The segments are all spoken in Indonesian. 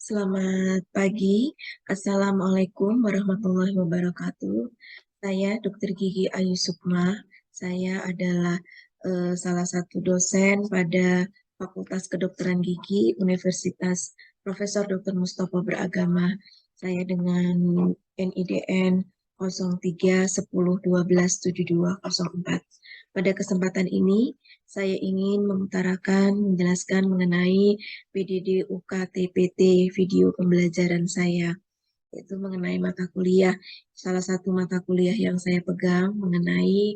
Selamat pagi, Assalamualaikum warahmatullahi wabarakatuh. Saya Dr. Gigi Ayu Sukma. Saya adalah salah satu dosen pada Fakultas Kedokteran Gigi Universitas Profesor Dr. Mustopo Beragama. Saya dengan NIDN 03 10 12 72 04. Pada kesempatan ini, saya ingin menjelaskan mengenai PDD UKTPT video pembelajaran saya, yaitu mengenai mata kuliah. Salah satu mata kuliah yang saya pegang mengenai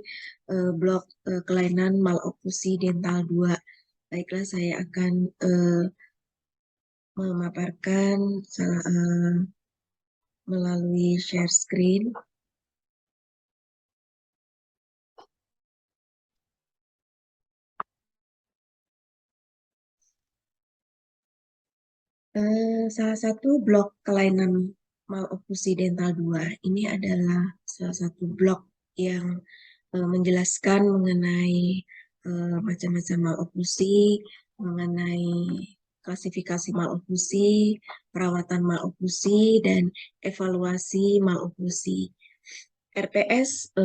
blok kelainan maloklusi dental 2. Baiklah, saya akan memaparkan melalui share screen. Salah satu blok kelainan maloklusi dental 2 ini adalah salah satu blok yang menjelaskan mengenai macam-macam maloklusi, mengenai klasifikasi maloklusi, perawatan maloklusi, dan evaluasi maloklusi. RPS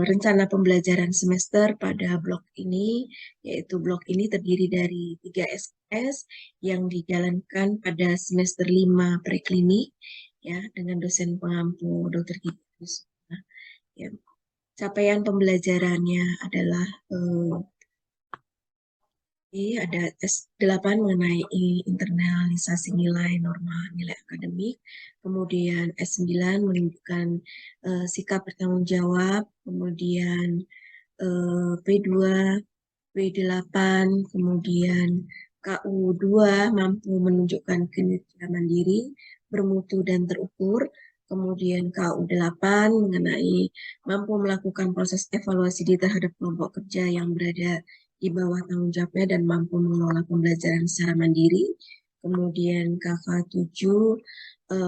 rencana pembelajaran semester pada blok ini, yaitu blok ini terdiri dari 3 SKS yang dijalankan pada semester 5 preklinik, ya, dengan dosen pengampu Dr. Gigi. Ya. Capaian pembelajarannya adalah ada S8 mengenai internalisasi nilai norma nilai akademik, kemudian S9 menunjukkan sikap bertanggung jawab, kemudian P2, P8, kemudian KU2 mampu menunjukkan kinerja mandiri, bermutu dan terukur, kemudian KU8 mengenai mampu melakukan proses evaluasi terhadap kelompok kerja yang berada di bawah tanggung jawabnya dan mampu mengelola pembelajaran secara mandiri. Kemudian KK7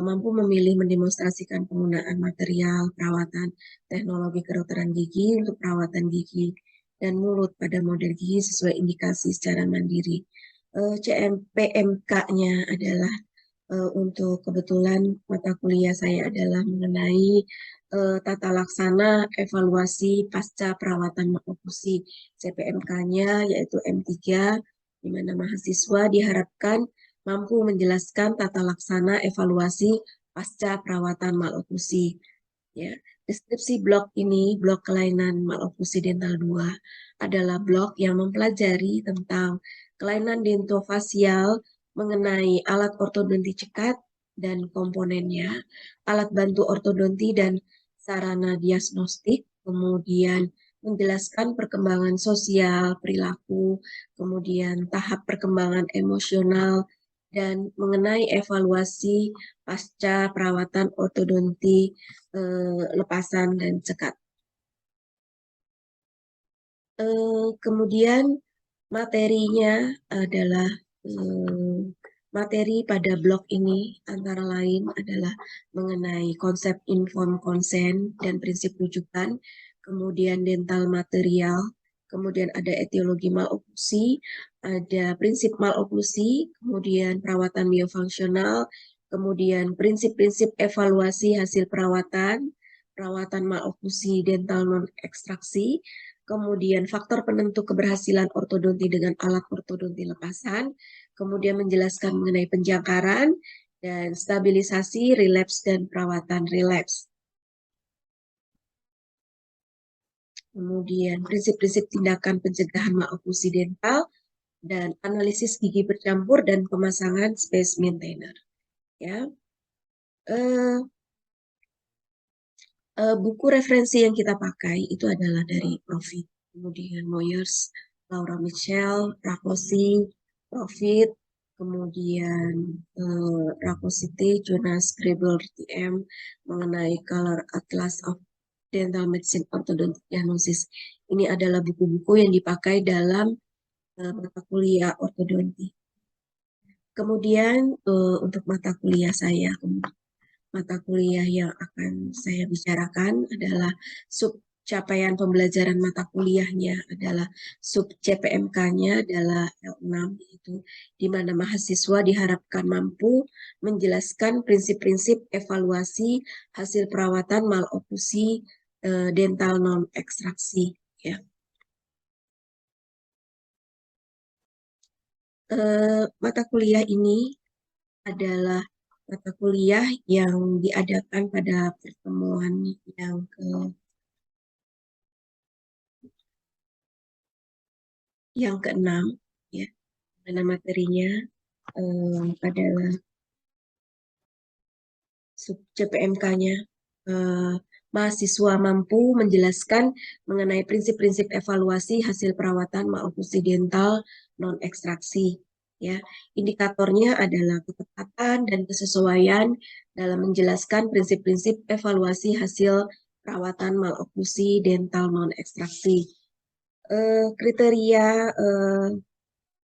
mampu memilih mendemonstrasikan penggunaan material perawatan teknologi kedokteran gigi untuk perawatan gigi dan mulut pada model gigi sesuai indikasi secara mandiri. CMPMK-nya adalah untuk kebetulan mata kuliah saya adalah mengenai tata laksana evaluasi pasca perawatan maloklusi. CPMK-nya yaitu M3, di mana mahasiswa diharapkan mampu menjelaskan tata laksana evaluasi pasca perawatan maloklusi. Ya, deskripsi blok ini, blok kelainan maloklusi dental 2, adalah blok yang mempelajari tentang kelainan dentofasial mengenai alat ortodonti cekat dan komponennya, alat bantu ortodonti dan sarana diagnostik, kemudian menjelaskan perkembangan sosial, perilaku, kemudian tahap perkembangan emosional, dan mengenai evaluasi pasca perawatan ortodonti lepasan dan cekat. Kemudian materinya adalah materi pada blok ini antara lain adalah mengenai konsep informed consent dan prinsip rujukan, kemudian dental material, kemudian ada etiologi maloklusi, ada prinsip maloklusi, kemudian perawatan biofungsional, kemudian prinsip-prinsip evaluasi hasil perawatan, perawatan maloklusi dental non-ekstraksi, kemudian faktor penentu keberhasilan ortodonti dengan alat ortodonti lepasan, kemudian menjelaskan mengenai penjangkaran dan stabilisasi, relapse, dan perawatan relapse. Kemudian prinsip-prinsip tindakan pencegahan maloklusi dental dan analisis gigi bercampur dan pemasangan space maintainer. Ya, buku referensi yang kita pakai itu adalah dari Profit, kemudian Moyers, Laura Michel, Rakosi, Profit, kemudian Rakosite, Jonas Grebel, TM, mengenai Color Atlas of Dental Medicine Orthodontic Diagnosis. Ini adalah buku-buku yang dipakai dalam mata kuliah ortodonti. Kemudian untuk mata kuliah saya, mata kuliah yang akan saya bicarakan adalah capaian pembelajaran mata kuliahnya adalah sub CPMK-nya adalah L6, itu di mana mahasiswa diharapkan mampu menjelaskan prinsip-prinsip evaluasi hasil perawatan maloklusi dental non ekstraksi, ya. Mata kuliah ini adalah mata kuliah yang diadakan pada pertemuan yang keenam, ya, mana materinya adalah sub CPMK-nya. Mahasiswa mampu menjelaskan mengenai prinsip-prinsip evaluasi hasil perawatan maloklusi dental non ekstraksi. Ya, indikatornya adalah ketepatan dan kesesuaian dalam menjelaskan prinsip-prinsip evaluasi hasil perawatan maloklusi dental non ekstraksi. Kriteria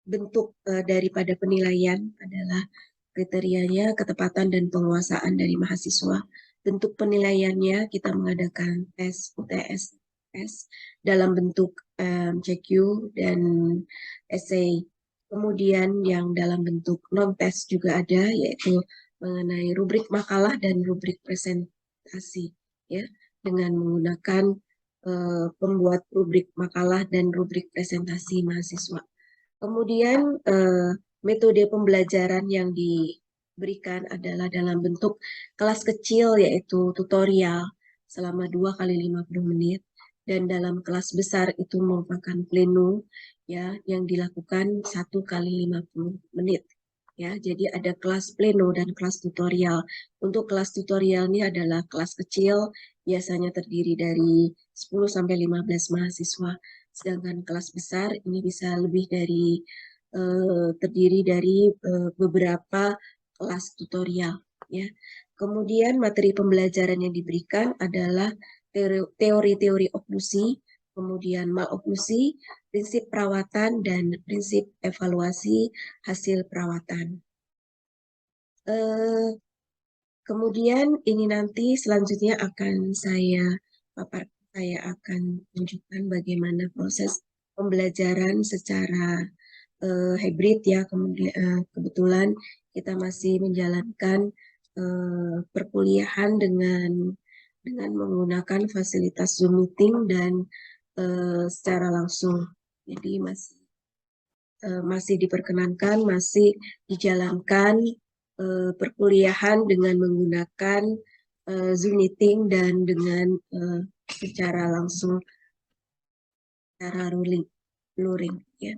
bentuk daripada penilaian adalah kriterianya ketepatan dan penguasaan dari mahasiswa. Bentuk penilaiannya kita mengadakan tes UTS dalam bentuk CQ dan essay. Kemudian yang dalam bentuk non-tes juga ada, yaitu mengenai rubrik makalah dan rubrik presentasi, ya, dengan menggunakan pembuat rubrik makalah dan rubrik presentasi mahasiswa. Kemudian metode pembelajaran yang diberikan adalah dalam bentuk kelas kecil, yaitu tutorial selama 2 kali 50 menit, dan dalam kelas besar itu merupakan pleno, ya, yang dilakukan 1 kali 50 menit. Ya, jadi ada kelas pleno dan kelas tutorial. Untuk kelas tutorial ini adalah kelas kecil, biasanya terdiri dari 10 sampai 15 mahasiswa. Sedangkan kelas besar ini bisa lebih dari terdiri dari beberapa kelas tutorial, ya. Kemudian materi pembelajaran yang diberikan adalah teori-teori oklusi, kemudian maloklusi, prinsip perawatan, dan prinsip evaluasi hasil perawatan. Kemudian ini nanti selanjutnya akan saya akan tunjukkan bagaimana proses pembelajaran secara hybrid, ya. Kemudian kebetulan kita masih menjalankan perkuliahan dengan menggunakan fasilitas Zoom meeting dan secara langsung. Jadi masih diperkenankan, masih dijalankan perkuliahan dengan menggunakan Zoom meeting dan dengan secara langsung, secara luring, ya.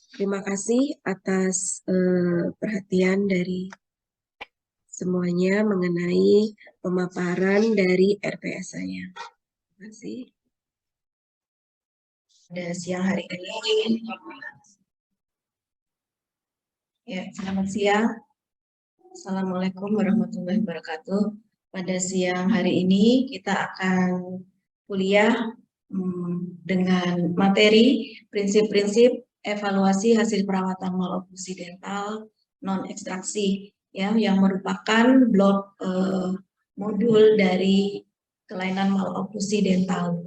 Terima kasih atas perhatian dari semuanya mengenai pemaparan dari RPS saya. Terima kasih. Pada siang hari ini, ya, selamat siang. Assalamualaikum warahmatullahi wabarakatuh. Pada siang hari ini kita akan kuliah dengan materi prinsip-prinsip evaluasi hasil perawatan maloklusi dental non ekstraksi, ya, yang merupakan blok modul dari kelainan maloklusi dental.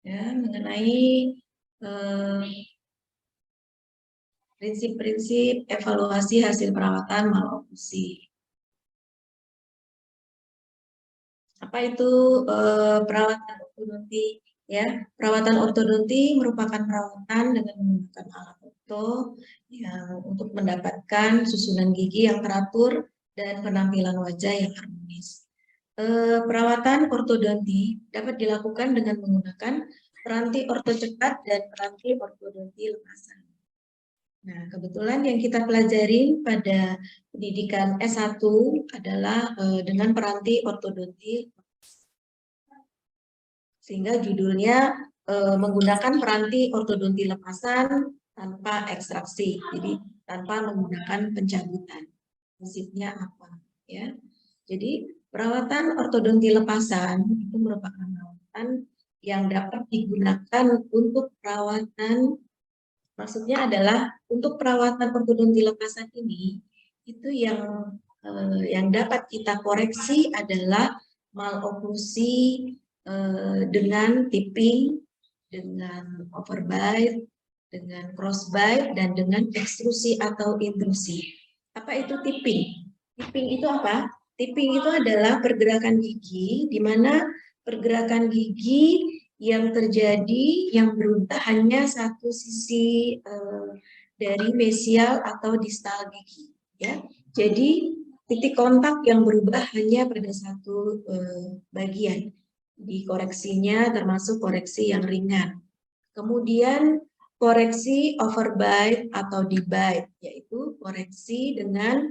Ya, mengenai prinsip-prinsip evaluasi hasil perawatan maloklusi. Apa itu perawatan ortodonti? Ya, perawatan ortodonti merupakan perawatan dengan menggunakan alat orto yang untuk mendapatkan susunan gigi yang teratur dan penampilan wajah yang harmonis. Perawatan ortodonti dapat dilakukan dengan menggunakan peranti orto cepat dan peranti ortodonti lepasan. Nah, kebetulan yang kita pelajari pada pendidikan S1 adalah dengan peranti ortodonti, sehingga judulnya menggunakan peranti ortodonti lepasan tanpa ekstraksi, jadi tanpa menggunakan pencabutan. Prinsipnya apa, ya? Jadi perawatan ortodonti lepasan itu merupakan perawatan yang dapat digunakan untuk perawatan, maksudnya adalah untuk perawatan ortodonti lepasan ini, itu yang dapat kita koreksi adalah maloklusi dengan tipping, dengan overbite, dengan crossbite, dan dengan ekstrusi atau intrusi. Apa itu tipping? Tipping itu apa? Tipping itu adalah pergerakan gigi, di mana pergerakan gigi yang terjadi yang berubah hanya satu sisi dari mesial atau distal gigi. Ya, jadi titik kontak yang berubah hanya pada satu bagian. Di koreksinya termasuk koreksi yang ringan. Kemudian koreksi overbite atau debite, yaitu koreksi dengan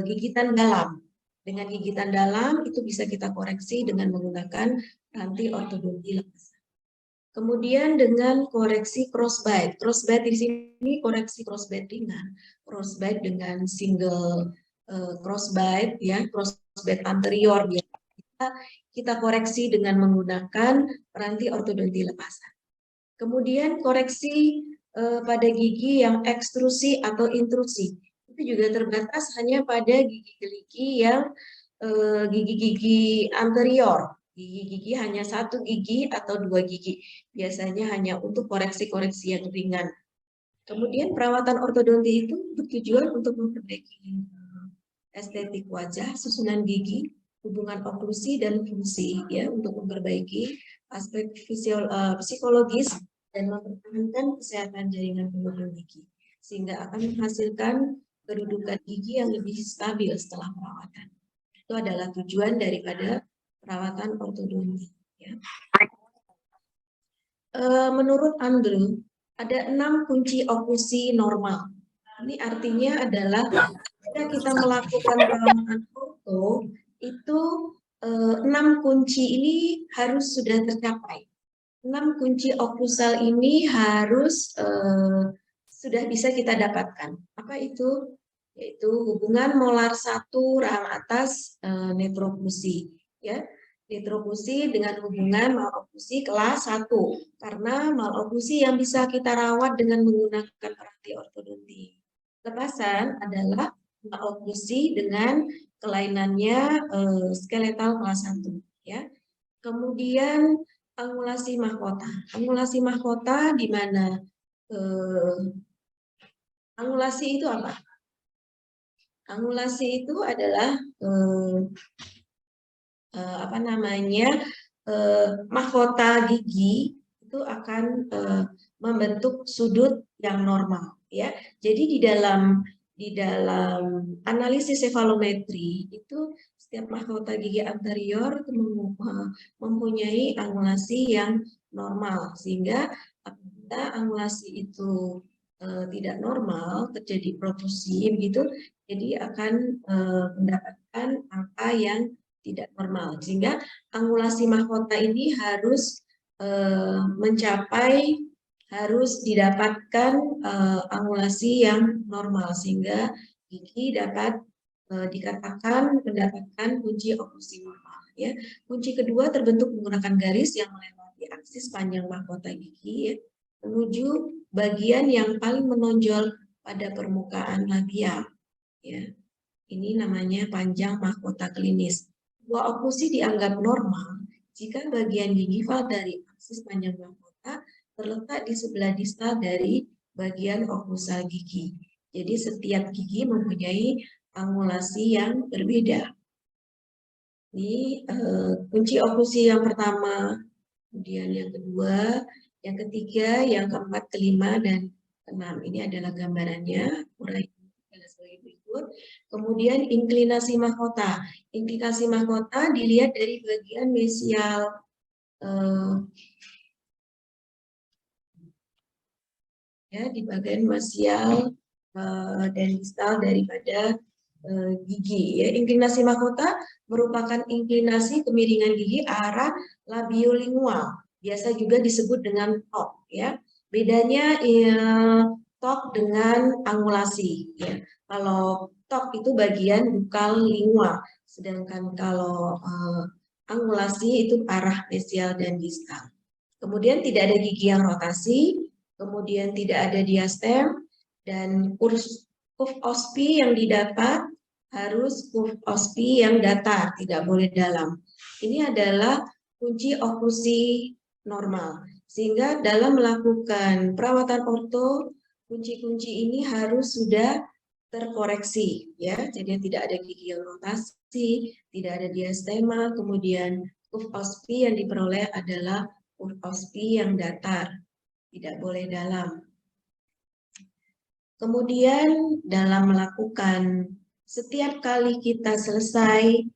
gigitan dalam. Dengan gigitan dalam itu bisa kita koreksi dengan menggunakan rantai ortodonti lepasan. Kemudian dengan koreksi crossbite. Crossbite di sini koreksi crossbite ringan. Crossbite dengan single crossbite, ya, crossbite anterior kita koreksi dengan menggunakan rantai ortodonti lepasan. Kemudian koreksi pada gigi yang ekstrusi atau intrusi. Itu juga terbatas hanya pada gigi-gigi yang gigi-gigi anterior. Gigi-gigi hanya satu gigi atau dua gigi. Biasanya hanya untuk koreksi-koreksi yang ringan. Kemudian perawatan ortodonti itu bertujuan untuk memperbaiki estetik wajah, susunan gigi, hubungan oklusi dan fungsi, ya, untuk memperbaiki aspek psikologis dan mempertahankan kesehatan jaringan penghubung gigi, sehingga akan menghasilkan kedudukan gigi yang lebih stabil setelah perawatan. Itu adalah tujuan daripada perawatan ortodonti. Ya. Menurut Andrew, ada 6 kunci oklusi normal. Ini artinya adalah ketika kita melakukan perawatan orto, itu 6 kunci ini harus sudah tercapai. 6 kunci oklusal ini harus sudah bisa kita dapatkan. Apa itu? Yaitu hubungan molar 1 rahang atas netroklusi. Ya, netroklusi dengan hubungan maloklusi kelas 1. Karena maloklusi yang bisa kita rawat dengan menggunakan rantai ortodonti lepasan adalah maloklusi dengan kelainannya skeletal kelas 1. Ya. Kemudian angulasi mahkota. Angulasi mahkota di mana angulasi itu apa? Angulasi itu adalah apa namanya, mahkota gigi itu akan membentuk sudut yang normal, ya. Jadi di dalam analisis cefalometri itu setiap mahkota gigi anterior itu mempunyai angulasi yang normal, sehingga apabila angulasi itu tidak normal, terjadi protrusi begitu, jadi akan mendapatkan angka yang tidak normal, sehingga angulasi mahkota ini harus harus didapatkan angulasi yang normal, sehingga gigi dapat dikatakan mendapatkan kunci oklusi normal. Ya. Kunci kedua terbentuk menggunakan garis yang melewati aksis panjang mahkota gigi, ya, menuju bagian yang paling menonjol pada permukaan labial. Ya. Ini namanya panjang mahkota klinis. Dua oklusi dianggap normal jika bagian gingival dari aksis panjang mahkota terletak di sebelah distal dari bagian oklusal gigi. Jadi setiap gigi mempunyai angulasi yang berbeda. Ini kunci oklusi yang pertama, kemudian yang kedua, yang ketiga, yang keempat, kelima, dan keenam. Ini adalah gambarannya. Sebagai berikut. Kemudian inklinasi mahkota. Inklinasi mahkota dilihat dari bagian mesial ya, di bagian mesial dan distal daripada gigi. Ya. Inklinasi mahkota merupakan inklinasi kemiringan gigi arah labiolingual. Biasa juga disebut dengan top. Ya. Bedanya top dengan angulasi. Ya. Kalau top itu bagian bukal lingual, sedangkan kalau angulasi itu arah mesial dan distal. Kemudian tidak ada gigi yang rotasi, kemudian tidak ada diastem, dan curve OSPI yang didapat harus curve OSPI yang datar, tidak boleh dalam. Ini adalah kunci oklusi normal. Sehingga dalam melakukan perawatan orto, kunci-kunci ini harus sudah terkoreksi, ya. Jadi tidak ada gigi yang rotasi, tidak ada diastema, kemudian curve OSPI yang diperoleh adalah curve OSPI yang datar, tidak boleh dalam. Kemudian dalam melakukan, setiap kali kita selesai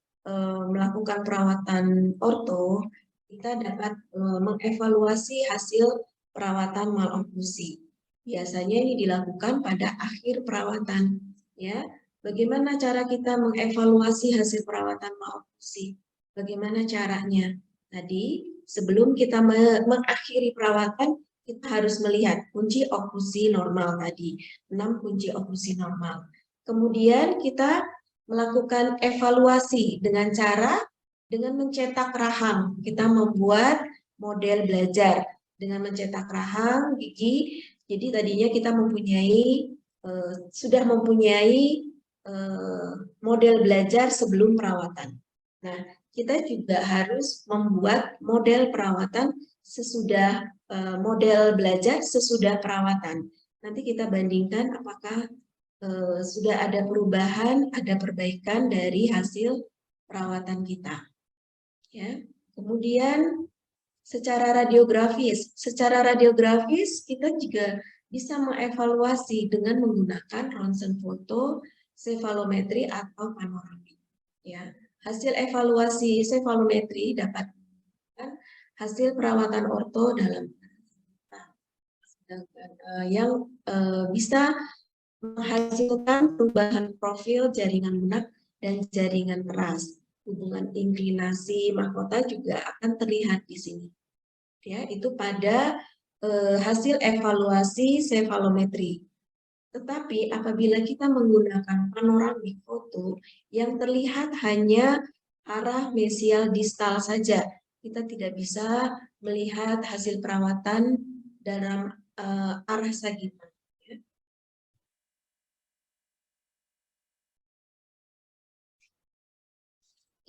melakukan perawatan orto, kita dapat mengevaluasi hasil perawatan maloklusi. Biasanya ini dilakukan pada akhir perawatan, ya. Bagaimana cara kita mengevaluasi hasil perawatan maloklusi? Bagaimana caranya? Tadi sebelum kita mengakhiri perawatan, kita harus melihat kunci oklusi normal tadi, 6 kunci oklusi normal. Kemudian kita melakukan evaluasi dengan cara dengan mencetak rahang. Kita membuat model belajar dengan mencetak rahang gigi. Jadi tadinya kita sudah mempunyai model belajar sebelum perawatan. Nah, kita juga harus membuat model perawatan sesudah model belajar sesudah perawatan. Nanti kita bandingkan apakah sudah ada perubahan, ada perbaikan dari hasil perawatan kita. Ya. Kemudian secara radiografis kita juga bisa mengevaluasi dengan menggunakan ronsen foto, sefalometri atau panoramik. Ya. Hasil evaluasi sefalometri dapat hasil perawatan orto dalam yang bisa menghasilkan perubahan profil jaringan lunak dan jaringan keras. Hubungan inklinasi mahkota juga akan terlihat di sini. Ya, itu pada hasil evaluasi sefalometri. Tetapi apabila kita menggunakan panoramik foto, yang terlihat hanya arah mesial distal saja. Kita tidak bisa melihat hasil perawatan dalam arah sagital.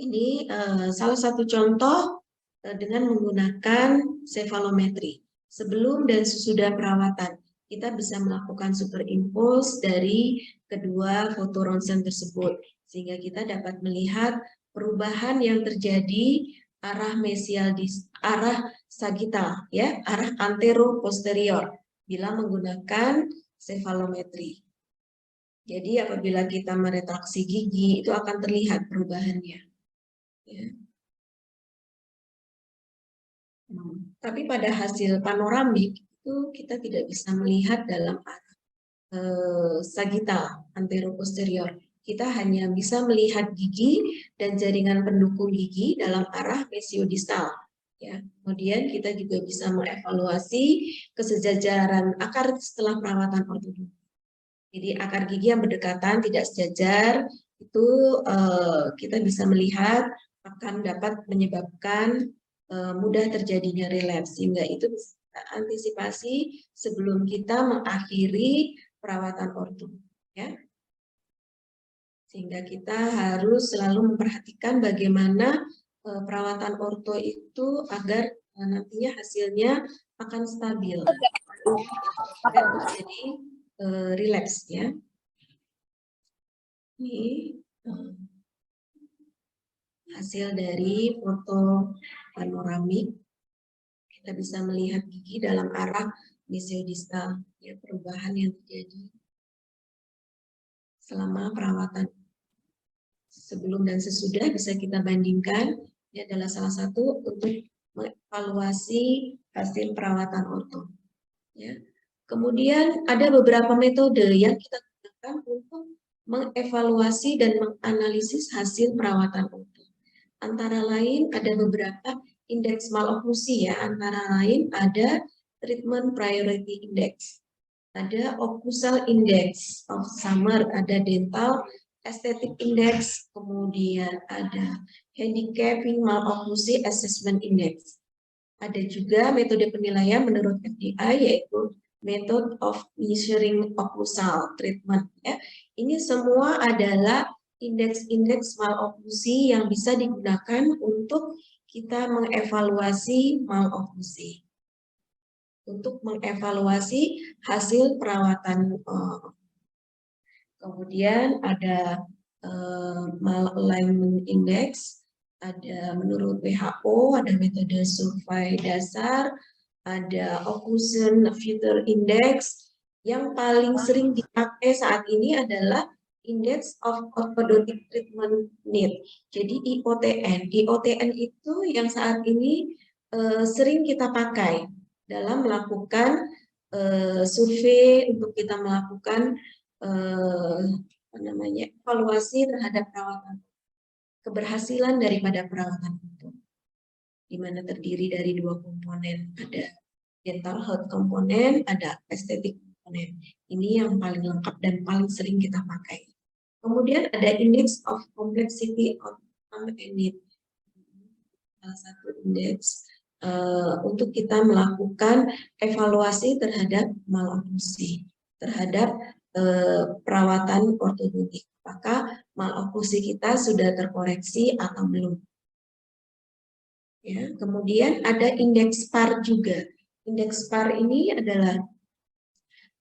Ini salah satu contoh dengan menggunakan sefalometri. Sebelum dan sesudah perawatan, kita bisa melakukan superimpose dari kedua foto ronsen tersebut, sehingga kita dapat melihat perubahan yang terjadi arah mesial di arah sagital, ya, arah antero posterior bila menggunakan sefalometri. Jadi apabila kita meretraksi gigi itu akan terlihat perubahannya. Ya. Tapi pada hasil panoramik itu kita tidak bisa melihat dalam arah sagital anteroposterior. Kita hanya bisa melihat gigi dan jaringan pendukung gigi dalam arah mesiodistal. Ya. Kemudian kita juga bisa mengevaluasi kesejajaran akar setelah perawatan ortodonti. Jadi akar gigi yang berdekatan tidak sejajar itu kita bisa melihat akan dapat menyebabkan mudah terjadinya relapse, sehingga itu bisa kita antisipasi sebelum kita mengakhiri perawatan orto, ya. Sehingga kita harus selalu memperhatikan bagaimana perawatan orto itu agar nantinya hasilnya akan stabil, agar terjadi relapse, ya. Ini hasil dari foto panoramik. Kita bisa melihat gigi dalam arah mesiodistal, ya, perubahan yang terjadi selama perawatan sebelum dan sesudah bisa kita bandingkan. Ini adalah salah satu untuk mengevaluasi hasil perawatan orto. Ya. Kemudian ada beberapa metode yang kita gunakan untuk mengevaluasi dan menganalisis hasil perawatan orto. Antara lain ada beberapa indeks maloklusi, ya, antara lain ada treatment priority index, ada occlusal index of Summer, ada dental aesthetic index, kemudian ada handicapping maloklusi assessment index. Ada juga metode penilaian menurut FDI, yaitu Method of Measuring Occlusal Treatment. Ya. Ini semua adalah indeks-indeks maloklusi yang bisa digunakan untuk kita mengevaluasi maloklusi. Untuk mengevaluasi hasil perawatan. Kemudian ada Malalignment Index, ada menurut WHO, ada metode survei dasar, ada Occlusion Filter Index. Yang paling sering dipakai saat ini adalah Index of Orthodontic Treatment Need. Jadi IOTN. IOTN itu yang saat ini sering kita pakai dalam melakukan survei untuk kita melakukan evaluasi terhadap perawatan, keberhasilan daripada perawatan itu, di mana terdiri dari 2 komponen, ada dental health komponen, ada estetik komponen. Ini yang paling lengkap dan paling sering kita pakai. Kemudian ada Index of Complexity of Unmet Need, salah satu indeks untuk kita melakukan evaluasi terhadap maloklusi, terhadap perawatan ortodontik. Apakah maloklusi kita sudah terkoreksi atau belum? Ya, kemudian ada indeks PAR juga. Indeks PAR ini adalah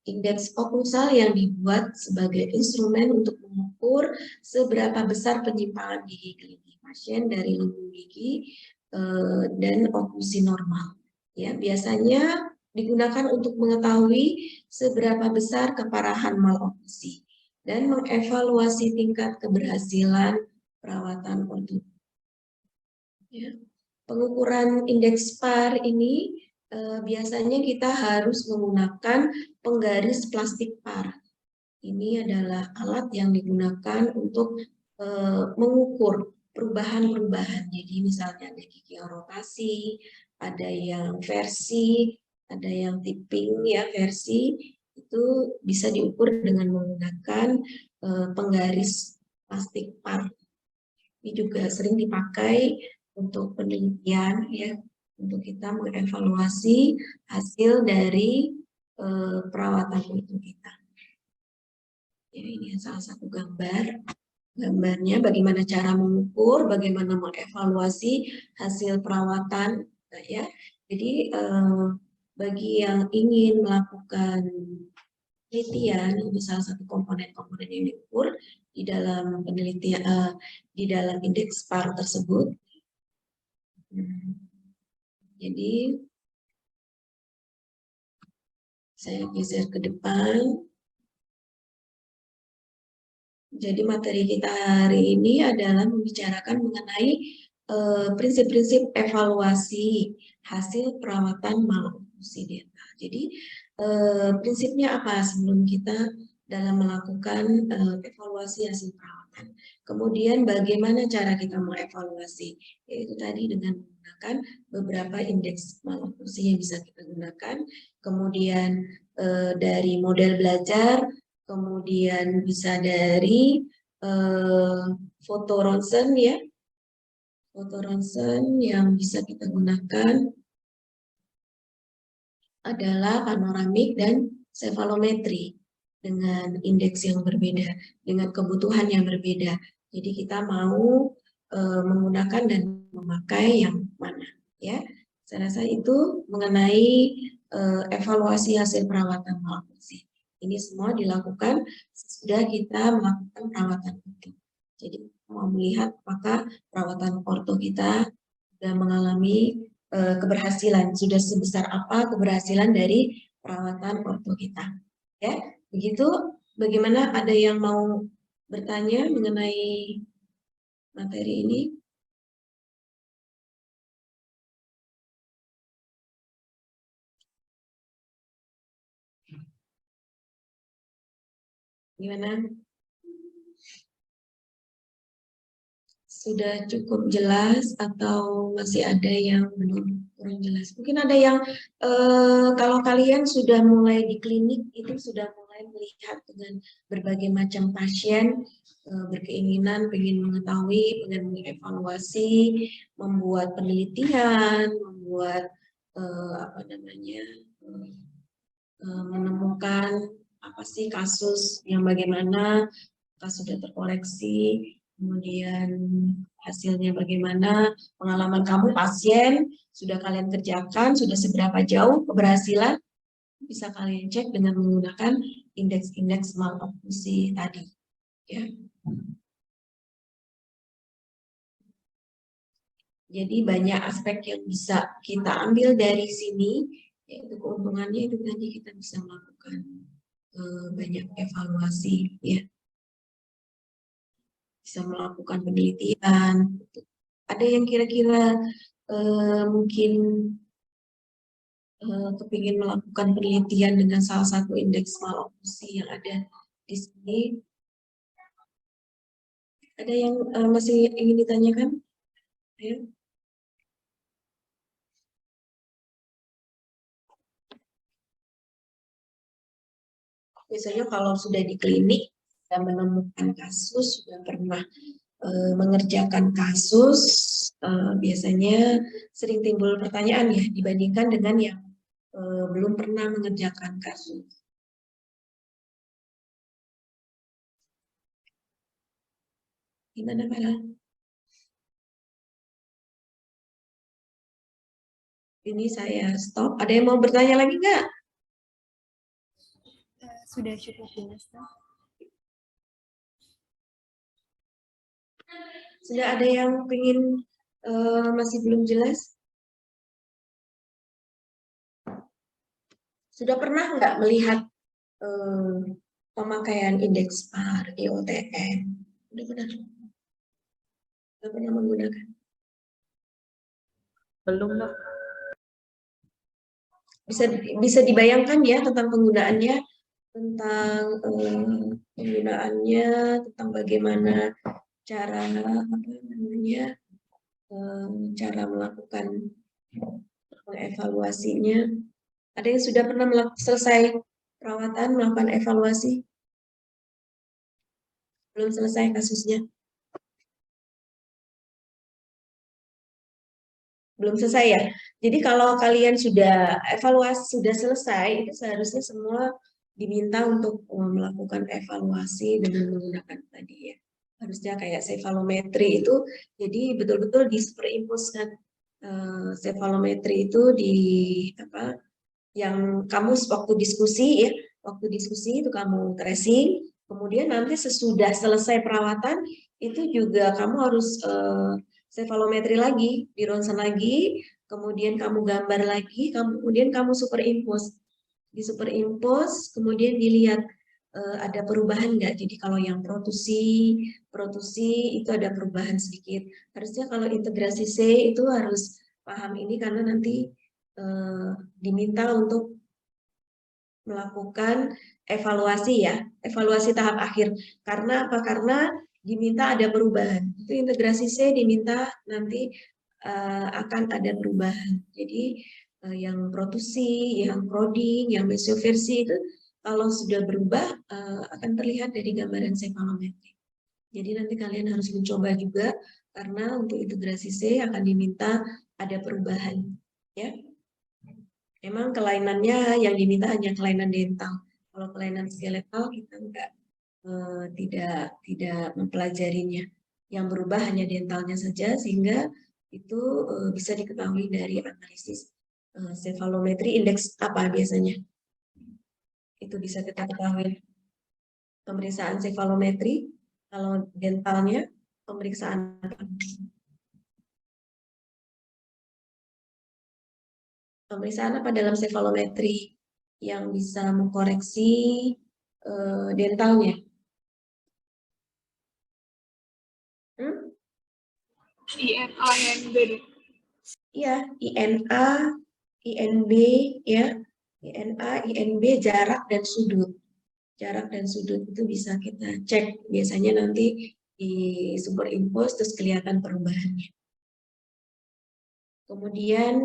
indeks oklusal yang dibuat sebagai instrumen untuk mengukur seberapa besar penyimpangan gigi klinik pasien dari lengkung gigi dan oklusi normal. Ya, biasanya digunakan untuk mengetahui seberapa besar keparahan maloklusi dan mengevaluasi tingkat keberhasilan perawatan ortodontik. Ya. Pengukuran indeks PAR ini biasanya kita harus menggunakan penggaris plastik PAR. Ini adalah alat yang digunakan untuk mengukur perubahan-perubahan. Jadi misalnya ada gigi yang rotasi, ada yang versi, ada yang tipping ya versi, itu bisa diukur dengan menggunakan penggaris plastik PAR. Ini juga sering dipakai untuk penelitian ya, untuk kita mengevaluasi hasil dari perawatan itu kita. Ya, ini salah satu gambarnya bagaimana cara mengukur, bagaimana mengevaluasi hasil perawatan ya. Jadi bagi yang ingin melakukan penelitian, ini salah satu komponen-komponen yang diukur di dalam penelitian di dalam indeks PAR tersebut. Jadi saya geser ke depan. Jadi materi kita hari ini adalah membicarakan mengenai prinsip-prinsip evaluasi hasil perawatan maloklusi dental. Jadi prinsipnya apa sebelum kita dalam melakukan evaluasi hasil perawatan. Kemudian bagaimana cara kita mengevaluasi, yaitu tadi dengan menggunakan beberapa indeks maloklusi yang bisa kita gunakan. Kemudian dari model belajar, kemudian bisa dari foto ronsen ya, foto ronsen yang bisa kita gunakan adalah panoramik dan cefalometri dengan indeks yang berbeda, dengan kebutuhan yang berbeda. Jadi kita mau menggunakan dan memakai yang mana ya. Saya rasa itu mengenai evaluasi hasil perawatan maloklusi. Ini semua dilakukan sesudah kita melakukan perawatan orto. Jadi mau melihat apakah perawatan orto kita sudah mengalami keberhasilan, sudah sebesar apa keberhasilan dari perawatan orto kita. Ya, begitu. Bagaimana, ada yang mau bertanya mengenai materi ini? Gimana? Sudah cukup jelas atau masih ada yang belum kurang jelas? Mungkin ada yang kalau kalian sudah mulai di klinik itu sudah mulai melihat dengan berbagai macam pasien, berkeinginan ingin mengetahui, ingin mengevaluasi, membuat penelitian, membuat apa namanya menemukan apa sih kasus yang bagaimana, apakah sudah terkoreksi, kemudian hasilnya bagaimana, pengalaman kamu pasien, sudah kalian kerjakan, sudah seberapa jauh keberhasilan, bisa kalian cek dengan menggunakan indeks-indeks maloklusi tadi. Ya. Jadi banyak aspek yang bisa kita ambil dari sini, yaitu keuntungannya itu tadi kita bisa melakukan banyak evaluasi, ya, bisa melakukan penelitian. Ada yang kira-kira mungkin kepingin melakukan penelitian dengan salah satu indeks maloklusi yang ada di sini. Ada yang masih ingin ditanyakan? Ayo. Biasanya kalau sudah di klinik, sudah menemukan kasus, sudah pernah mengerjakan kasus, biasanya sering timbul pertanyaan ya, dibandingkan dengan yang belum pernah mengerjakan kasus. Gimana, Farah? Ini saya stop. Ada yang mau bertanya lagi nggak? Sudah cukup jelas, Pak. Sudah ada yang ingin masih belum jelas? Sudah pernah nggak melihat pemakaian indeks PAR, IOTN? Sudah pernah? Sudah pernah menggunakan? Belum, Pak. Bisa dibayangkan ya tentang penggunaannya, tentang penggunaannya, tentang bagaimana cara cara melakukan evaluasinya. Ada yang sudah pernah selesai perawatan, melakukan evaluasi? Belum selesai kasusnya? Belum selesai ya? Jadi kalau kalian sudah evaluasi, sudah selesai, itu seharusnya semua diminta untuk melakukan evaluasi dengan menggunakan tadi ya. Harusnya kayak cefalometri itu, jadi betul-betul disuperimpuskan cefalometri itu di apa yang kamu waktu diskusi ya, waktu diskusi itu kamu tracing, kemudian nanti sesudah selesai perawatan itu juga kamu harus cefalometri lagi, di ronsen lagi, kemudian kamu gambar lagi, kemudian kamu superimpose, di superimpose, kemudian dilihat ada perubahan nggak. Jadi kalau yang protusi itu ada perubahan sedikit. Harusnya kalau integrasi C itu harus paham ini karena nanti diminta untuk melakukan evaluasi ya, evaluasi tahap akhir. Karena apa? Karena diminta ada perubahan. Itu integrasi C diminta nanti akan ada perubahan. Jadi yang protusi, yang proding, yang mesioversi itu kalau sudah berubah akan terlihat dari gambaran cefalometri. Jadi nanti kalian harus mencoba juga karena untuk integrasi C akan diminta ada perubahan, ya. Memang kelainannya yang diminta hanya kelainan dental. Kalau kelainan skeletal kita tidak mempelajarinya. Yang berubah hanya dentalnya saja sehingga itu bisa diketahui dari analisis cefalometri indeks apa biasanya. Itu bisa kita ketahui. Pemeriksaan cefalometri, kalau dentalnya pemeriksaan apa? Pemeriksaan apa dalam cefalometri yang bisa mengkoreksi dentalnya? INA, INB. Iya, INA, INB, ya, INA, INB, jarak dan sudut. Jarak dan sudut itu bisa kita cek. Biasanya nanti di superimpose terus kelihatan perubahannya. Kemudian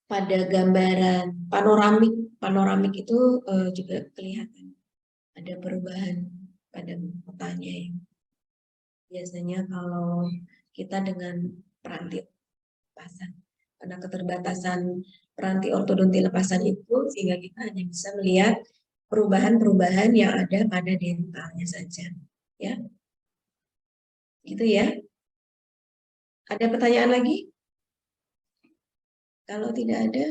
pada gambaran panoramik itu juga kelihatan ada perubahan pada kotanya. Biasanya kalau kita dengan peranti lepasan. Karena keterbatasan peranti ortodonti lepasan itu, sehingga kita hanya bisa melihat perubahan-perubahan yang ada pada dentalnya saja. Ya, gitu ya. Ada pertanyaan lagi? Kalau tidak ada,